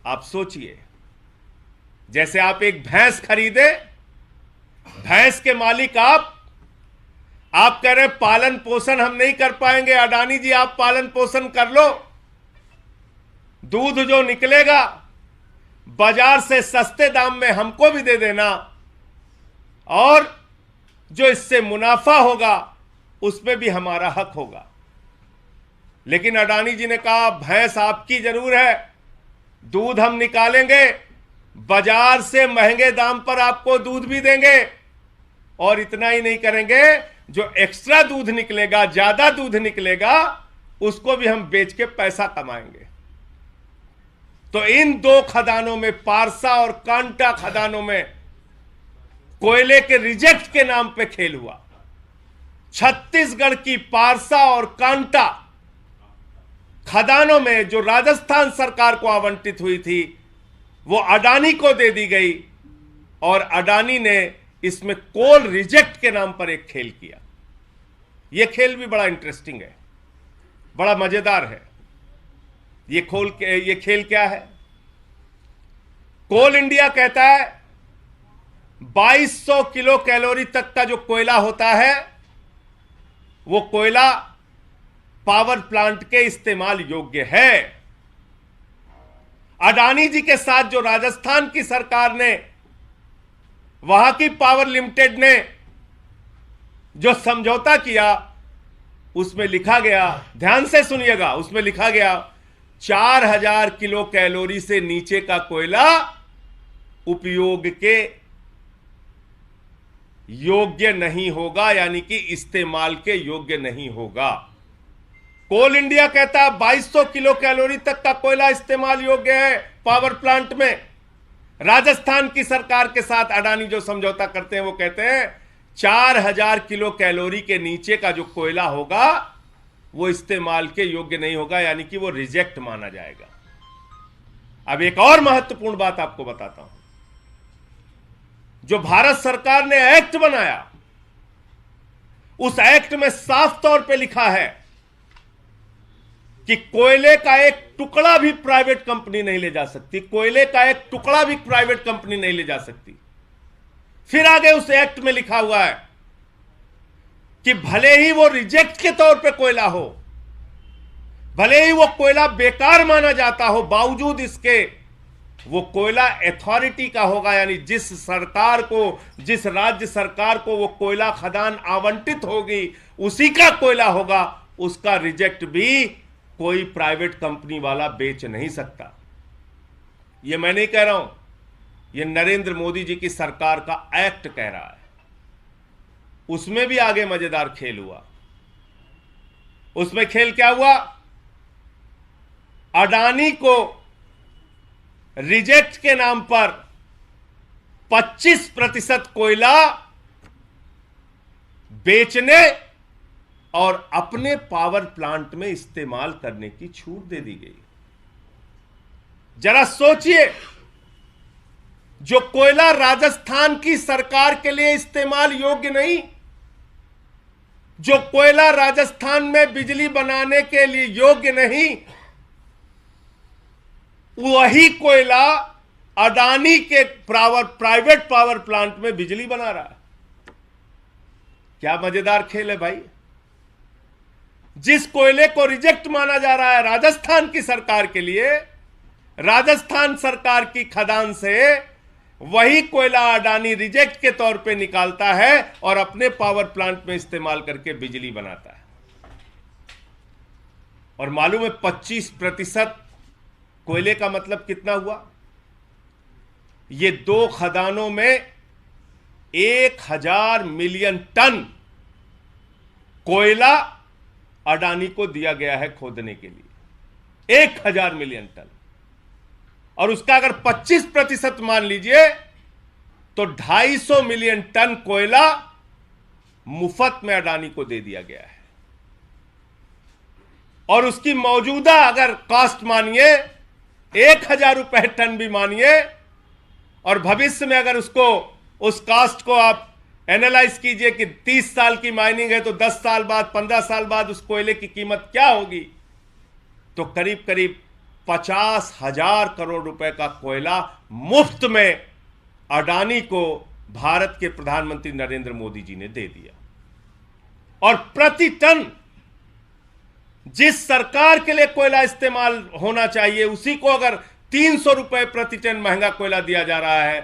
आप सोचिए, जैसे आप एक भैंस खरीदे, भैंस के मालिक आप कह रहे पालन पोषण हम नहीं कर पाएंगे, अडानी जी आप पालन पोषण कर लो, दूध जो निकलेगा बाजार से सस्ते दाम में हमको भी दे देना, और जो इससे मुनाफा होगा उसमें भी हमारा हक होगा। लेकिन अडानी जी ने कहा भैंस आपकी जरूर है, दूध हम निकालेंगे, बाजार से महंगे दाम पर आपको दूध भी देंगे, और इतना ही नहीं करेंगे, जो एक्स्ट्रा दूध निकलेगा, ज्यादा दूध निकलेगा, उसको भी हम बेच के पैसा कमाएंगे। तो इन दो खदानों में, पारसा और कांटा खदानों में, कोयले के रिजेक्ट के नाम पे खेल हुआ। छत्तीसगढ़ की पारसा और कांटा खदानों में जो राजस्थान सरकार को आवंटित हुई थी, वो अडानी को दे दी गई, और अडानी ने इसमें कोल रिजेक्ट के नाम पर एक खेल किया। यह खेल भी बड़ा इंटरेस्टिंग है, बड़ा मजेदार है। ये खेल क्या है? कोल इंडिया कहता है 2200 किलो कैलोरी तक का जो कोयला होता है, वो कोयला पावर प्लांट के इस्तेमाल योग्य है। अडानी जी के साथ जो राजस्थान की सरकार ने, वहां की पावर लिमिटेड ने जो समझौता किया, उसमें लिखा गया, ध्यान से सुनिएगा, उसमें लिखा गया 4000 किलो कैलोरी से नीचे का कोयला उपयोग के योग्य नहीं होगा, यानी कि इस्तेमाल के योग्य नहीं होगा। कोल इंडिया कहता है 2200 किलो कैलोरी तक का कोयला इस्तेमाल योग्य है पावर प्लांट में। राजस्थान की सरकार के साथ अडानी जो समझौता करते हैं, वो कहते हैं 4000 किलो कैलोरी के नीचे का जो कोयला होगा वो इस्तेमाल के योग्य नहीं होगा, यानी कि वो रिजेक्ट माना जाएगा। अब एक और महत्वपूर्ण बात आपको बताता हूं। जो भारत सरकार ने एक्ट बनाया, उस एक्ट में साफ तौर पे लिखा है कि कोयले का एक टुकड़ा भी प्राइवेट कंपनी नहीं ले जा सकती, कोयले का एक टुकड़ा भी प्राइवेट कंपनी नहीं ले जा सकती। फिर आगे उस एक्ट में लिखा हुआ है कि भले ही वो रिजेक्ट के तौर पे कोयला हो, भले ही वो कोयला बेकार माना जाता हो, बावजूद इसके वो कोयला अथॉरिटी का होगा, यानी जिस सरकार को, जिस राज्य सरकार को वो कोयला खदान आवंटित होगी, उसी का कोयला होगा। उसका रिजेक्ट भी कोई प्राइवेट कंपनी वाला बेच नहीं सकता। ये मैं नहीं कह रहा हूं, ये नरेंद्र मोदी जी की सरकार का एक्ट कह रहा है। उसमें भी आगे मजेदार खेल हुआ। उसमें खेल क्या हुआ? अडानी को रिजेक्ट के नाम पर 25% कोयला बेचने और अपने पावर प्लांट में इस्तेमाल करने की छूट दे दी गई। जरा सोचिए, जो कोयला राजस्थान की सरकार के लिए इस्तेमाल योग्य नहीं, जो कोयला राजस्थान में बिजली बनाने के लिए योग्य नहीं, वही कोयला अडानी के प्राइवेट पावर प्लांट में बिजली बना रहा है। क्या मजेदार खेल है भाई। जिस कोयले को रिजेक्ट माना जा रहा है राजस्थान की सरकार के लिए, राजस्थान सरकार की खदान से वही कोयला अडानी रिजेक्ट के तौर पे निकालता है और अपने पावर प्लांट में इस्तेमाल करके बिजली बनाता है। और मालूम है 25% कोयले का मतलब कितना हुआ? ये दो खदानों में 1000 मिलियन टन कोयला अडानी को दिया गया है खोदने के लिए, 1000 मिलियन टन। और उसका अगर 25% मान लीजिए तो 250 मिलियन टन कोयला मुफ्त में अडानी को दे दिया गया है। और उसकी मौजूदा अगर कॉस्ट मानिए, 1000 रुपए टन भी मानिए, और भविष्य में अगर उसको, उस कॉस्ट को आप एनालाइज कीजिए कि 30 साल की माइनिंग है तो 10 साल बाद, 15 साल बाद उस कोयले की कीमत क्या होगी, तो करीब करीब 50,000 करोड़ रुपए का कोयला मुफ्त में अडानी को भारत के प्रधानमंत्री नरेंद्र मोदी जी ने दे दिया। और प्रति टन जिस सरकार के लिए कोयला इस्तेमाल होना चाहिए उसी को अगर 300 रुपए प्रति टन महंगा कोयला दिया जा रहा है,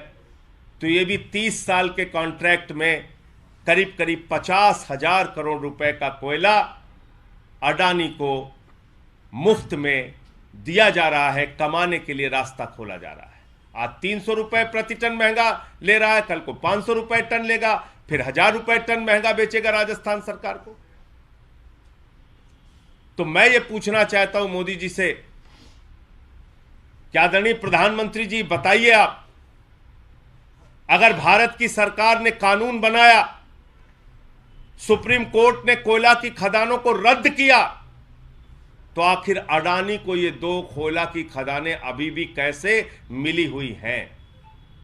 तो यह भी 30 साल के कॉन्ट्रैक्ट में करीब करीब 50,000 करोड़ रुपए का कोयला अडानी को मुफ्त में दिया जा रहा है, कमाने के लिए रास्ता खोला जा रहा है। आज 300 रुपए प्रति टन महंगा ले रहा है, कल को 500 रुपए टन लेगा, फिर 1,000 रुपए टन महंगा बेचेगा राजस्थान सरकार को। तो मैं ये पूछना चाहता हूं मोदी जी से, क्या आदरणीय प्रधानमंत्री जी बताइए आप, अगर भारत की सरकार ने कानून बनाया, सुप्रीम कोर्ट ने कोयला की खदानों को रद्द किया, तो आखिर अडानी को ये 2 कोयला की खदानें अभी भी कैसे मिली हुई हैं?